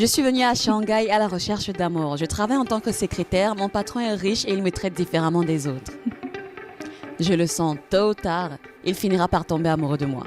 Je suis venue à Shanghai à la recherche d'amour. Je travaille en tant que secrétaire, mon patron est riche et il me traite différemment des autres. Je le sens, tôt ou tard, il finira par tomber amoureux de moi.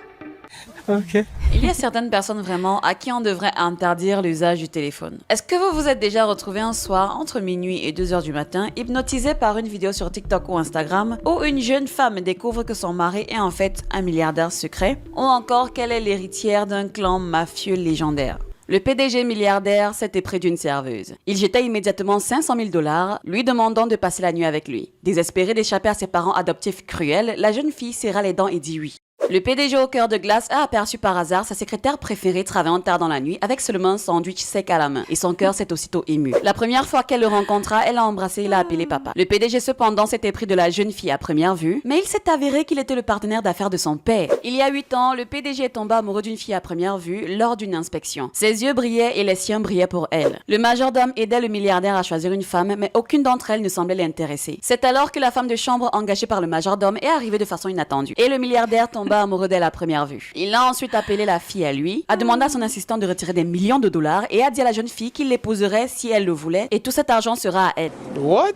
Ok. Il y a certaines personnes vraiment à qui on devrait interdire l'usage du téléphone. Est-ce que vous vous êtes déjà retrouvé un soir entre minuit et 2 heures du matin, hypnotisé par une vidéo sur TikTok ou Instagram, où une jeune femme découvre que son mari est en fait un milliardaire secret, ou encore qu'elle est l'héritière d'un clan mafieux légendaire? Le PDG milliardaire s'était près d'une serveuse. Il jeta immédiatement 500 000 $, lui demandant de passer la nuit avec lui. Désespérée d'échapper à ses parents adoptifs cruels, la jeune fille serra les dents et dit oui. Le PDG au cœur de glace a aperçu par hasard sa secrétaire préférée travaillant tard dans la nuit avec seulement un sandwich sec à la main et son cœur s'est aussitôt ému. La première fois qu'elle le rencontra, elle l'a embrassé et l'a appelé papa. Le PDG cependant s'était pris de la jeune fille à première vue, mais il s'est avéré qu'il était le partenaire d'affaires de son père. Il y a 8 ans, le PDG tomba amoureux d'une fille à première vue lors d'une inspection. Ses yeux brillaient et les siens brillaient pour elle. Le majordome aidait le milliardaire à choisir une femme, mais aucune d'entre elles ne semblait l'intéresser. C'est alors que la femme de chambre engagée par le majordome est arrivée de façon inattendue. Et le milliardaire tomba amoureux d'elle à première vue. Il a ensuite appelé la fille à lui, a demandé à son assistant de retirer des millions de dollars et a dit à la jeune fille qu'il l'épouserait si elle le voulait et tout cet argent sera à elle. What?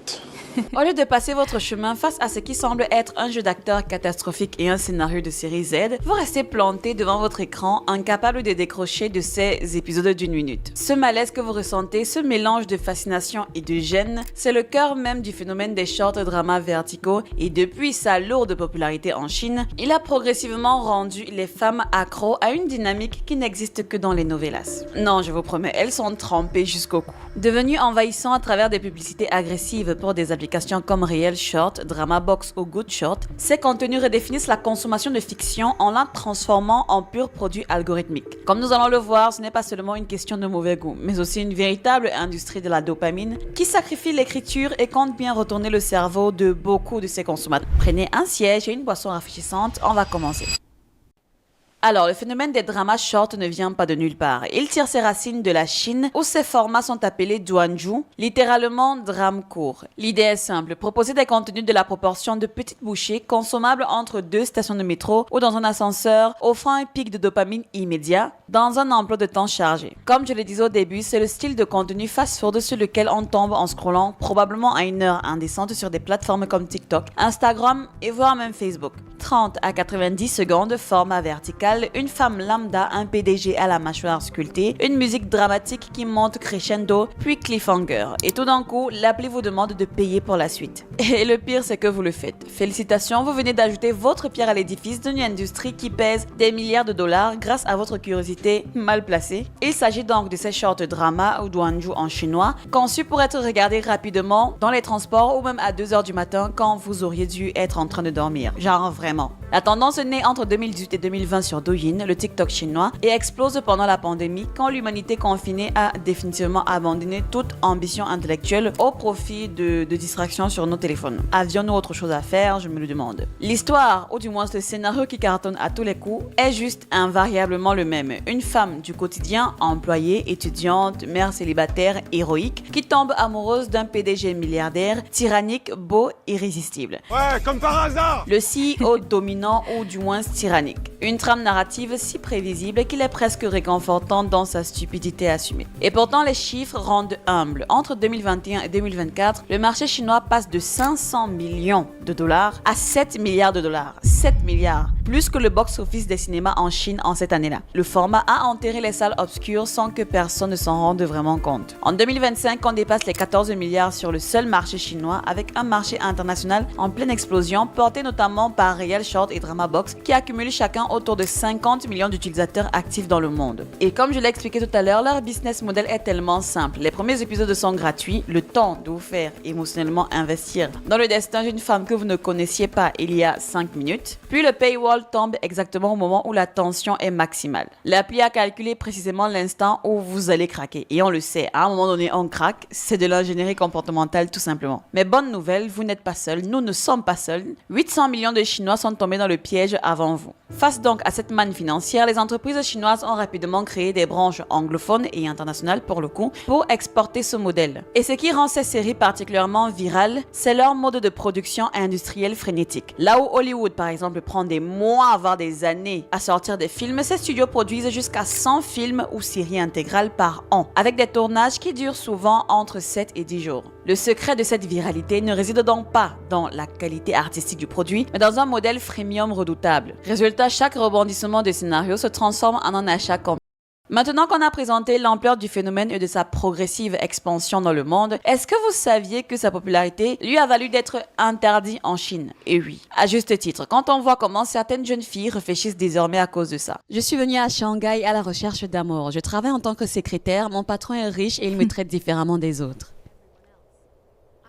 Au lieu de passer votre chemin face à ce qui semble être un jeu d'acteur catastrophique et un scénario de série Z, vous restez planté devant votre écran, incapable de décrocher de ces épisodes d'une minute. Ce malaise que vous ressentez, ce mélange de fascination et de gêne, c'est le cœur même du phénomène des short dramas verticaux et depuis sa lourde popularité en Chine, il a progressivement rendu les femmes accros à une dynamique qui n'existe que dans les novellas. Non, je vous promets, elles sont trempées jusqu'au cou. Devenu envahissant à travers des publicités agressives pour des applications comme Real Short, Drama Box ou Good Short, ces contenus redéfinissent la consommation de fiction en la transformant en pur produit algorithmique. Comme nous allons le voir, ce n'est pas seulement une question de mauvais goût, mais aussi une véritable industrie de la dopamine qui sacrifie l'écriture et compte bien retourner le cerveau de beaucoup de ses consommateurs. Prenez un siège et une boisson rafraîchissante, on va commencer. Alors, le phénomène des dramas short ne vient pas de nulle part. Il tire ses racines de la Chine, où ces formats sont appelés duanju, littéralement drame court. L'idée est simple, proposer des contenus de la proportion de petites bouchées consommables entre 2 stations de métro ou dans un ascenseur, offrant un pic de dopamine immédiat dans un emploi de temps chargé. Comme je le disais au début, c'est le style de contenu fast-food sur lequel on tombe en scrollant probablement à une heure indécente sur des plateformes comme TikTok, Instagram et voire même Facebook. 30 à 90 secondes, format vertical, une femme lambda, un PDG à la mâchoire sculptée, une musique dramatique qui monte crescendo, puis cliffhanger. Et tout d'un coup, l'appli vous demande de payer pour la suite. Et le pire, c'est que vous le faites. Félicitations, vous venez d'ajouter votre pierre à l'édifice d'une industrie qui pèse des milliards de dollars grâce à votre curiosité mal placée. Il s'agit donc de ces short dramas ou duanju en chinois, conçus pour être regardés rapidement dans les transports ou même à 2 heures du matin quand vous auriez dû être en train de dormir. Genre vraiment. La tendance naît entre 2018 et 2020 sur Douyin, le TikTok chinois, et explose pendant la pandémie quand l'humanité confinée a définitivement abandonné toute ambition intellectuelle au profit de distractions sur nos téléphones. Avions-nous autre chose à faire? Je me le demande. L'histoire, ou du moins le scénario qui cartonne à tous les coups, est juste invariablement le même. Une femme du quotidien, employée, étudiante, mère célibataire, héroïque, qui tombe amoureuse d'un PDG milliardaire, tyrannique, beau, irrésistible. Ouais, comme par hasard! Le CEO dominant ou du moins tyrannique. Une trame narrative si prévisible qu'il est presque réconfortant dans sa stupidité assumée. Et pourtant, les chiffres rendent humble. Entre 2021 et 2024, le marché chinois passe de 500 millions de dollars à 7 milliards de dollars. 7 milliards! Plus que le box-office des cinémas en Chine en cette année-là. Le format a enterré les salles obscures sans que personne ne s'en rende vraiment compte. En 2025, on dépasse les 14 milliards sur le seul marché chinois avec un marché international en pleine explosion porté notamment par Real Short et Drama Box qui accumulent chacun autour de 50 millions d'utilisateurs actifs dans le monde. Et comme je l'ai expliqué tout à l'heure, leur business model est tellement simple. Les premiers épisodes sont gratuits, le temps de vous faire émotionnellement investir dans le destin d'une femme que vous ne connaissiez pas il y a 5 minutes. Puis le paywall tombe exactement au moment où la tension est maximale. L'appli a calculé précisément l'instant où vous allez craquer. Et on le sait, à un moment donné on craque, c'est de l'ingénierie comportementale tout simplement. Mais bonne nouvelle, vous n'êtes pas seul, nous ne sommes pas seuls. 800 millions de Chinois sont tombés dans le piège avant vous. Face Face donc à cette manne financière, les entreprises chinoises ont rapidement créé des branches anglophones et internationales pour le coup, pour exporter ce modèle. Et ce qui rend ces séries particulièrement virales, c'est leur mode de production industrielle frénétique. Là où Hollywood par exemple prend des mois, voire des années à sortir des films, ces studios produisent jusqu'à 100 films ou séries intégrales par an, avec des tournages qui durent souvent entre 7 et 10 jours. Le secret de cette viralité ne réside donc pas dans la qualité artistique du produit, mais dans un modèle freemium redoutable. Résultat, chaque rebondissement de scénario se transforme en un achat complet. Maintenant qu'on a présenté l'ampleur du phénomène et de sa progressive expansion dans le monde, est-ce que vous saviez que sa popularité lui a valu d'être interdit en Chine? Et oui, à juste titre, quand on voit comment certaines jeunes filles réfléchissent désormais à cause de ça. Je suis venue à Shanghai à la recherche d'amour. Je travaille en tant que secrétaire, mon patron est riche et il me traite différemment des autres.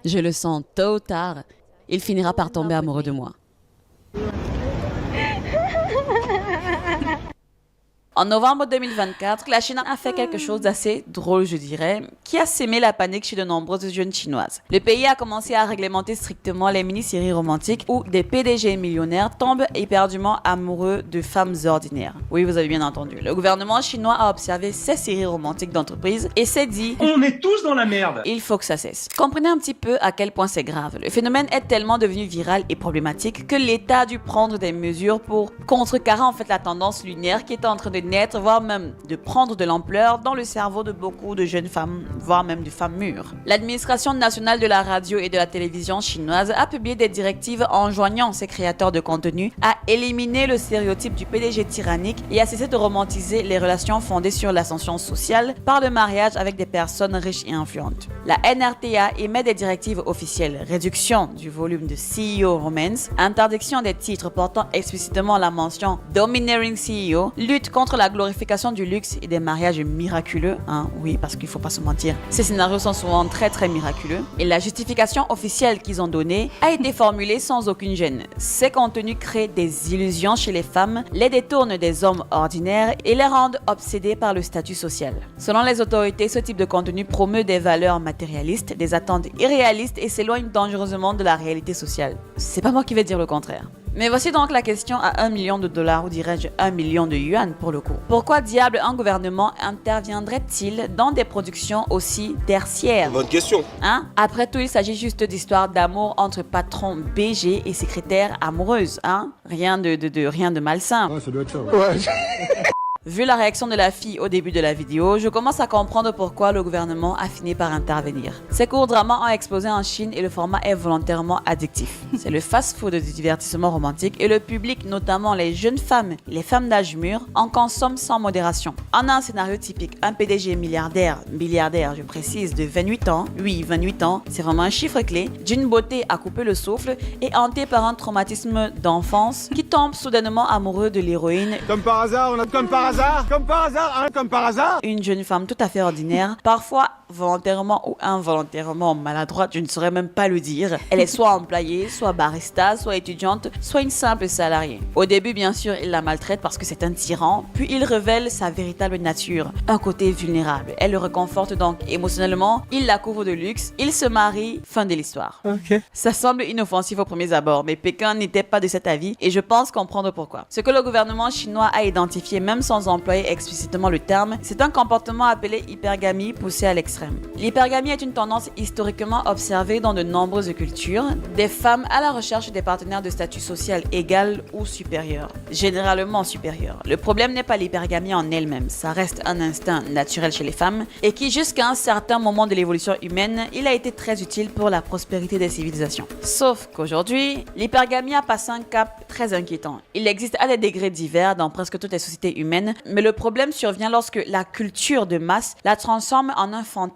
Je le sens, tôt ou tard, il finira par tomber amoureux de moi. En novembre 2024, la Chine a fait quelque chose d'assez drôle, je dirais, qui a sémé la panique chez de nombreuses jeunes chinoises. Le pays a commencé à réglementer strictement les mini-séries romantiques où des PDG millionnaires tombent éperdument amoureux de femmes ordinaires. Oui, vous avez bien entendu. Le gouvernement chinois a observé ces séries romantiques d'entreprise et s'est dit « On est tous dans la merde !» Il faut que ça cesse. Comprenez un petit peu à quel point c'est grave. Le phénomène est tellement devenu viral et problématique que l'État a dû prendre des mesures pour contrecarrer en fait la tendance lunaire qui est en train de naître, voire même de prendre de l'ampleur dans le cerveau de beaucoup de jeunes femmes, voire même de femmes mûres. L'administration nationale de la radio et de la télévision chinoise a publié des directives enjoignant ses créateurs de contenu à éliminer le stéréotype du PDG tyrannique et à cesser de romantiser les relations fondées sur l'ascension sociale par le mariage avec des personnes riches et influentes. La NRTA émet des directives officielles: réduction du volume de CEO romance, interdiction des titres portant explicitement la mention Domineering CEO, lutte contre la glorification du luxe et des mariages miraculeux, oui, parce qu'il faut pas se mentir, ces scénarios sont souvent très miraculeux, et la justification officielle qu'ils ont donnée a été formulée sans aucune gêne. Ces contenus créent des illusions chez les femmes, les détournent des hommes ordinaires et les rendent obsédés par le statut social. Selon les autorités, ce type de contenu promeut des valeurs matérialistes, des attentes irréalistes et s'éloigne dangereusement de la réalité sociale. C'est pas moi qui vais dire le contraire. Mais voici donc la question à $1 million, ou dirais-je 1 million de yuan pour le coup. Pourquoi diable un gouvernement interviendrait-il dans des productions aussi tertiaires? Bonne question. Après tout, il s'agit juste d'histoires d'amour entre patrons BG et secrétaires amoureuses, Rien de malsain. Ouais, ça doit être ça. Ouais. Vu la réaction de la fille au début de la vidéo, je commence à comprendre pourquoi le gouvernement a fini par intervenir. Ces courts dramas ont explosé en Chine et le format est volontairement addictif. C'est le fast-food du divertissement romantique et le public, notamment les jeunes femmes et les femmes d'âge mûr, en consomment sans modération. En un scénario typique, un PDG milliardaire je précise, de 28 ans, oui 28 ans, c'est vraiment un chiffre clé, d'une beauté à couper le souffle et hanté par un traumatisme d'enfance qui tombe soudainement amoureux de l'héroïne. Comme par hasard, comme par hasard. Une jeune femme tout à fait ordinaire, parfois volontairement ou involontairement maladroite, je ne saurais même pas le dire. Elle est soit employée, soit barista, soit étudiante, soit une simple salariée. Au début, bien sûr, il la maltraite parce que c'est un tyran, puis il révèle sa véritable nature, un côté vulnérable. Elle le réconforte donc émotionnellement, il la couvre de luxe, ils se marient, fin de l'histoire. Ok. Ça semble inoffensif aux premiers abords, mais Pékin n'était pas de cet avis et je pense comprendre pourquoi. Ce que le gouvernement chinois a identifié, même sans employer explicitement le terme, c'est un comportement appelé hypergamie poussé à l'extrême. L'hypergamie est une tendance historiquement observée dans de nombreuses cultures, des femmes à la recherche des partenaires de statut social égal ou supérieur, généralement supérieur. Le problème n'est pas l'hypergamie en elle-même, ça reste un instinct naturel chez les femmes et qui jusqu'à un certain moment de l'évolution humaine, il a été très utile pour la prospérité des civilisations. Sauf qu'aujourd'hui, l'hypergamie a passé un cap très inquiétant. Il existe à des degrés divers dans presque toutes les sociétés humaines, mais le problème survient lorsque la culture de masse la transforme en un fantasme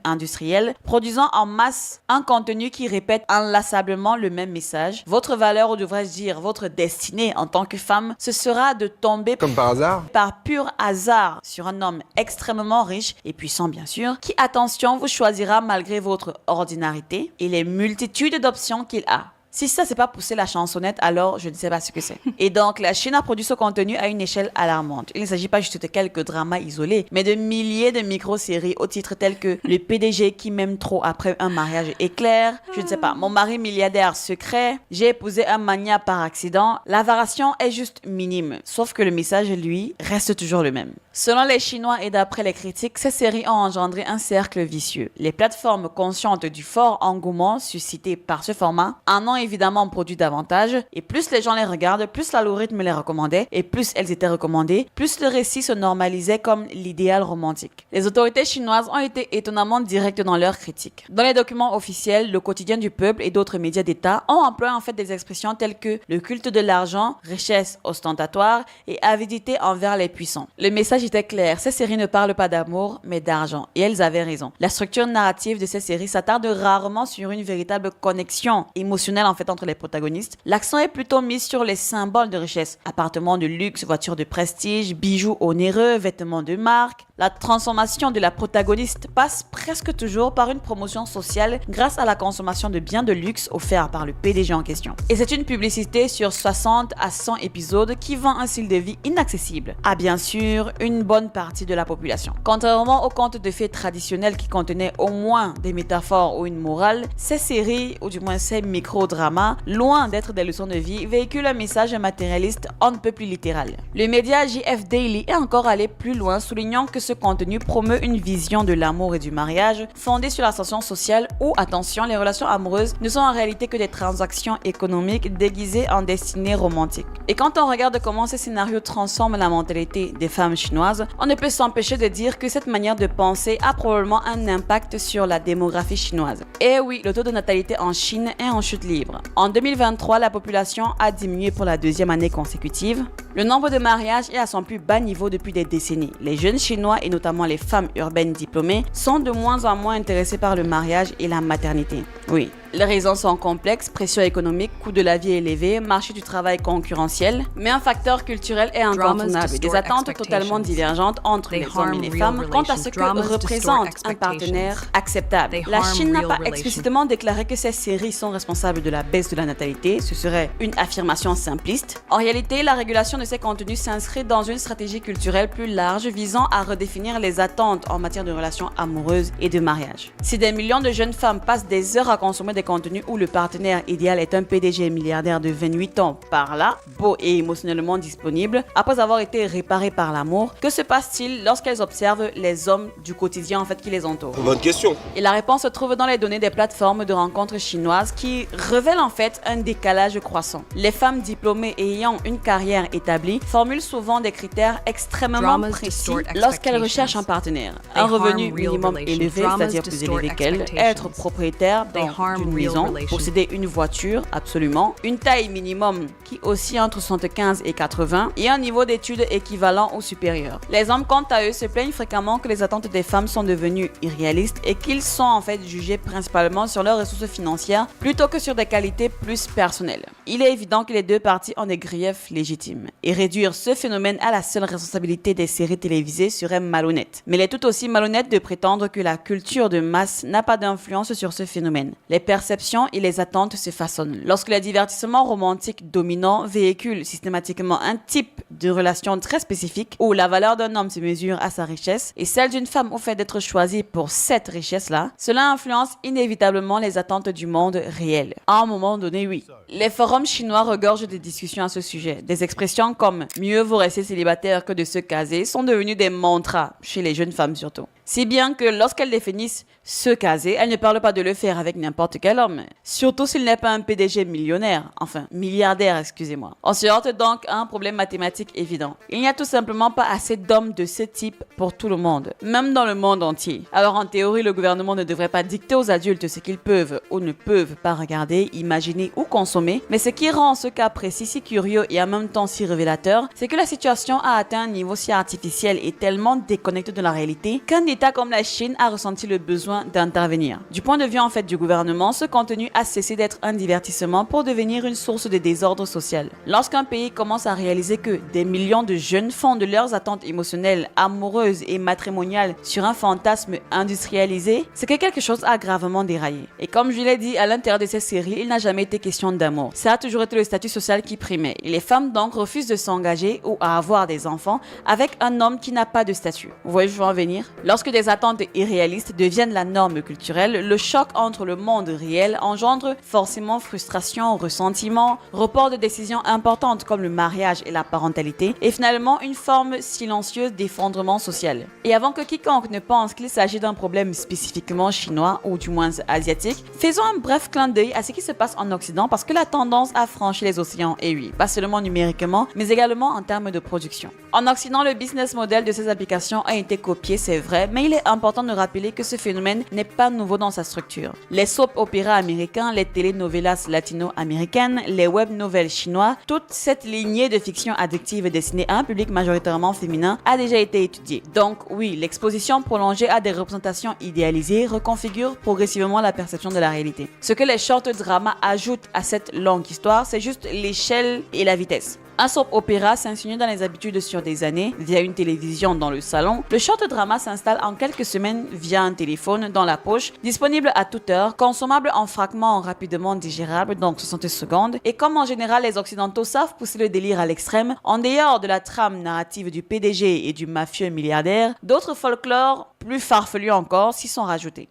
industriel, produisant en masse un contenu qui répète inlassablement le même message. Votre valeur, ou devrais-je dire votre destinée en tant que femme, ce sera de tomber Comme par hasard. par pur hasard sur un homme extrêmement riche et puissant bien sûr, qui, attention, vous choisira malgré votre ordinarité et les multitudes d'options qu'il a. Si ça, c'est pas pousser la chansonnette, alors je ne sais pas ce que c'est. Et donc, la Chine a produit ce contenu à une échelle alarmante. Il ne s'agit pas juste de quelques dramas isolés, mais de milliers de micro-séries au titre tels que Le PDG qui m'aime trop après un mariage éclair, je ne sais pas, Mon mari milliardaire secret, J'ai épousé un mania par accident. La variation est juste minime, sauf que le message, lui, reste toujours le même. Selon les Chinois et d'après les critiques, ces séries ont engendré un cercle vicieux. Les plateformes conscientes du fort engouement suscité par ce format en ont évidemment produit davantage, et plus les gens les regardent, plus l'algorithme les recommandait, et plus elles étaient recommandées, plus le récit se normalisait comme l'idéal romantique. Les autorités chinoises ont été étonnamment directes dans leurs critiques. Dans les documents officiels, le quotidien du peuple et d'autres médias d'État ont employé en fait des expressions telles que le culte de l'argent, richesse ostentatoire et avidité envers les puissants. Le message était clair, ces séries ne parlent pas d'amour, mais d'argent, et elles avaient raison. La structure narrative de ces séries s'attarde rarement sur une véritable connexion émotionnelle en fait entre les protagonistes. L'accent est plutôt mis sur les symboles de richesse, appartements de luxe, voitures de prestige, bijoux onéreux, vêtements de marque. La transformation de la protagoniste passe presque toujours par une promotion sociale grâce à la consommation de biens de luxe offerts par le PDG en question. Et c'est une publicité sur 60 à 100 épisodes qui vend un style de vie inaccessible à bien sûr une bonne partie de la population. Contrairement aux contes de fées traditionnels qui contenaient au moins des métaphores ou une morale, ces séries, ou du moins ces micro-dramas, loin d'être des leçons de vie, véhiculent un message matérialiste on ne peut plus littéral. Le média JF Daily est encore allé plus loin, soulignant que ce contenu promeut une vision de l'amour et du mariage fondée sur l'ascension sociale où, attention, les relations amoureuses ne sont en réalité que des transactions économiques déguisées en destinées romantiques. Et quand on regarde comment ces scénarios transforment la mentalité des femmes chinoises, on ne peut s'empêcher de dire que cette manière de penser a probablement un impact sur la démographie chinoise. Et oui, le taux de natalité en Chine est en chute libre. En 2023, la population a diminué pour la deuxième année consécutive. Le nombre de mariages est à son plus bas niveau depuis des décennies. Les jeunes Chinois et notamment les femmes urbaines diplômées sont de moins en moins intéressés par le mariage et la maternité. Oui. Les raisons sont complexes, pression économique, coût de la vie élevé, marché du travail concurrentiel, mais un facteur culturel est incontournable. Des attentes totalement divergentes entre les hommes et les femmes quant à ce que représente un partenaire acceptable. La Chine n'a pas explicitement déclaré que ces séries sont responsables de la baisse de la natalité, ce serait une affirmation simpliste. En réalité, la régulation de ces contenus s'inscrit dans une stratégie culturelle plus large visant à redéfinir les attentes en matière de relations amoureuses et de mariage. Si des millions de jeunes femmes passent des heures à consommer des contenus où le partenaire idéal est un PDG milliardaire de 28 ans par là, beau et émotionnellement disponible, après avoir été réparé par l'amour, que se passe-t-il lorsqu'elles observent les hommes du quotidien en fait qui les entourent? Bonne question. Et la réponse se trouve dans les données des plateformes de rencontres chinoises qui révèlent en fait un décalage croissant. Les femmes diplômées et ayant une carrière établie formulent souvent des critères extrêmement précis lorsqu'elles recherchent un partenaire. Un revenu minimum élevé, c'est-à-dire plus élevé qu'elles, être propriétaire d'une maison, posséder une voiture, absolument, une taille minimum qui oscille entre 75 et 80 et un niveau d'études équivalent ou supérieur. Les hommes, quant à eux, se plaignent fréquemment que les attentes des femmes sont devenues irréalistes et qu'ils sont en fait jugés principalement sur leurs ressources financières plutôt que sur des qualités plus personnelles. Il est évident que les deux parties ont des griefs légitimes et réduire ce phénomène à la seule responsabilité des séries télévisées serait malhonnête. Mais il est tout aussi malhonnête de prétendre que la culture de masse n'a pas d'influence sur ce phénomène. Les perceptions et les attentes se façonnent. Lorsque le divertissement romantique dominant véhicule systématiquement un type de relation très spécifique où la valeur d'un homme se mesure à sa richesse et celle d'une femme au fait d'être choisie pour cette richesse-là, cela influence inévitablement les attentes du monde réel. À un moment donné, oui. Les forums chinois regorgent des discussions à ce sujet. Des expressions comme « mieux vaut rester célibataire que de se caser » sont devenues des mantras, chez les jeunes femmes surtout. Si bien que lorsqu'elles définissent se caser, elles ne parlent pas de le faire avec n'importe quel homme, surtout s'il n'est pas un PDG millionnaire, enfin milliardaire, excusez-moi. On se heurte donc à un problème mathématique évident. Il n'y a tout simplement pas assez d'hommes de ce type pour tout le monde, même dans le monde entier. Alors en théorie, le gouvernement ne devrait pas dicter aux adultes ce qu'ils peuvent ou ne peuvent pas regarder, imaginer ou consommer consommer, mais ce qui rend ce cas précis si curieux et en même temps si révélateur, c'est que la situation a atteint un niveau si artificiel et tellement déconnecté de la réalité qu'un État comme la Chine a ressenti le besoin d'intervenir. Du point de vue en fait du gouvernement, ce contenu a cessé d'être un divertissement pour devenir une source de désordre social. Lorsqu'un pays commence à réaliser que des millions de jeunes fondent leurs attentes émotionnelles, amoureuses et matrimoniales sur un fantasme industrialisé, c'est que quelque chose a gravement déraillé. Et comme je l'ai dit, à l'intérieur de ces séries, il n'a jamais été question d'amour. Ça a toujours été le statut social qui primait. Et les femmes donc refusent de s'engager ou à avoir des enfants avec un homme qui n'a pas de statut. Vous voyez, je veux en venir. Lorsque des attentes irréalistes deviennent la norme culturelle, le choc entre le monde réel engendre forcément frustration, ressentiment, report de décisions importantes comme le mariage et la parentalité, et finalement une forme silencieuse d'effondrement social. Et avant que quiconque ne pense qu'il s'agit d'un problème spécifiquement chinois ou du moins asiatique, faisons un bref clin d'œil à ce qui se passe en Occident parce que la tendance a franchi les océans est oui, pas seulement numériquement, mais également en termes de production. En Occident, le business model de ces applications a été copié, c'est vrai, mais il est important de rappeler que ce phénomène n'est pas nouveau dans sa structure. Les soap opéras américains, les telenovelas latino-américaines, les web novels chinois, toute cette lignée de fiction addictive destinée à un public majoritairement féminin a déjà été étudiée. Donc oui, l'exposition prolongée à des représentations idéalisées reconfigure progressivement la perception de la réalité. Ce que les short dramas ajoutent à cette longue histoire, c'est juste l'échelle et la vitesse. Un soap opéra s'insinue dans les habitudes sur des années via une télévision dans le salon. Le short drama s'installe en quelques semaines via un téléphone dans la poche, disponible à toute heure, consommable en fragments rapidement digérables, donc 60 secondes. Et comme en général les occidentaux savent pousser le délire à l'extrême, en dehors de la trame narrative du PDG et du mafieux milliardaire, d'autres folklores plus farfelus encore s'y sont rajoutés.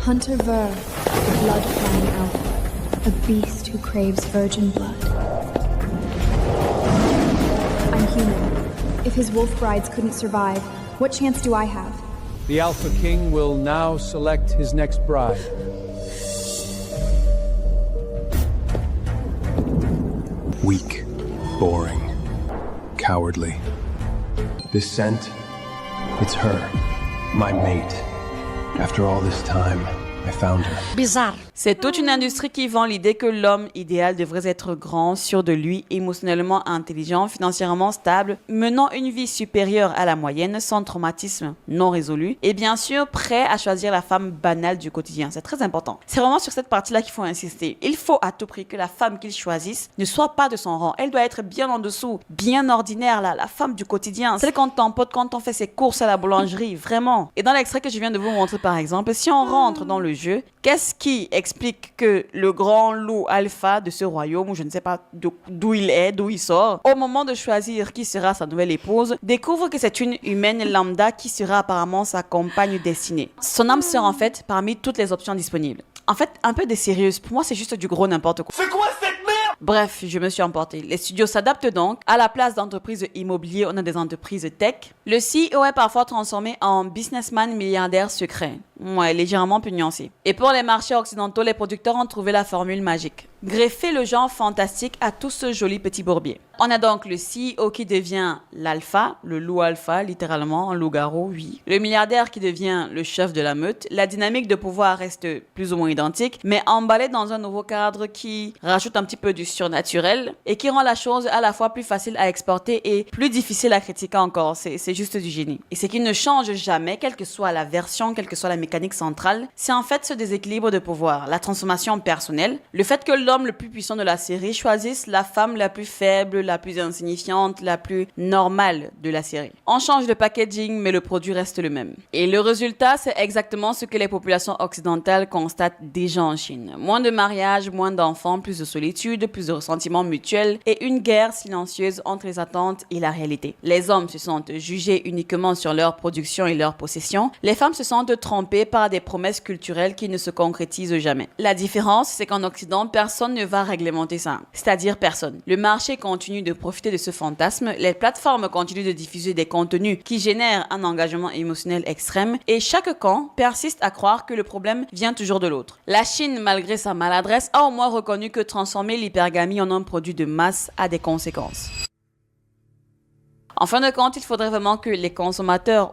Hunter Ver, the blood flying alpha, a beast who craves virgin blood. I'm human. If his wolf brides couldn't survive, what chance do I have? The Alpha King will now select his next bride. Weak, boring, cowardly. This scent, it's her, my mate. After all this time, I found her. Bizarre. C'est toute une industrie qui vend l'idée que l'homme idéal devrait être grand, sûr de lui, émotionnellement intelligent, financièrement stable, menant une vie supérieure à la moyenne, sans traumatisme non résolu, et bien sûr prêt à choisir la femme banale du quotidien. C'est très important. C'est vraiment sur cette partie-là qu'il faut insister. Il faut à tout prix que la femme qu'il choisisse ne soit pas de son rang. Elle doit être bien en dessous, bien ordinaire, la femme du quotidien. Celle qu'on t'emporte quand on fait ses courses à la boulangerie, vraiment. Et dans l'extrait que je viens de vous montrer par exemple, si on rentre dans le jeu, qu'est-ce qui explique que le grand loup alpha de ce royaume, ou je ne sais pas d'où il est, d'où il sort, au moment de choisir qui sera sa nouvelle épouse, découvre que c'est une humaine lambda qui sera apparemment sa compagne destinée. Son âme sœur en fait parmi toutes les options disponibles. En fait, un peu désérieuse, pour moi c'est juste du gros n'importe quoi. C'est quoi cette merde? Bref, je me suis emportée. Les studios s'adaptent donc. À la place d'entreprises immobilières, on a des entreprises tech. Le CEO est parfois transformé en businessman milliardaire secret. Ouais, légèrement pugnancé. Et pour les marchés occidentaux, les producteurs ont trouvé la formule magique. Greffer le genre fantastique à tout ce joli petit bourbier. On a donc le CEO qui devient l'alpha, le loup alpha, littéralement, un loup-garou, oui. Le milliardaire qui devient le chef de la meute. La dynamique de pouvoir reste plus ou moins identique, mais emballée dans un nouveau cadre qui rajoute un petit peu du surnaturel et qui rend la chose à la fois plus facile à exporter et plus difficile à critiquer encore. C'est juste du génie. Et ce qui ne change jamais, quelle que soit la version, quelle que soit la mécanique centrale, c'est en fait ce déséquilibre de pouvoir, la transformation personnelle, le fait que l'homme le plus puissant de la série choisisse la femme la plus faible, la plus insignifiante, la plus normale de la série. On change le packaging, mais le produit reste le même. Et le résultat, c'est exactement ce que les populations occidentales constatent déjà en Chine. Moins de mariages, moins d'enfants, plus de solitude, plus de ressentiments mutuels et une guerre silencieuse entre les attentes et la réalité. Les hommes se sentent jugés uniquement sur leur production et leur possession. Les femmes se sentent trompées par des promesses culturelles qui ne se concrétisent jamais. La différence, c'est qu'en Occident, personne ne va réglementer ça. C'est-à-dire personne. Le marché continue de profiter de ce fantasme, les plateformes continuent de diffuser des contenus qui génèrent un engagement émotionnel extrême et chaque camp persiste à croire que le problème vient toujours de l'autre. La Chine, malgré sa maladresse, a au moins reconnu que transformer l'hypergamie en un produit de masse a des conséquences. En fin de compte, il faudrait vraiment que les consommateurs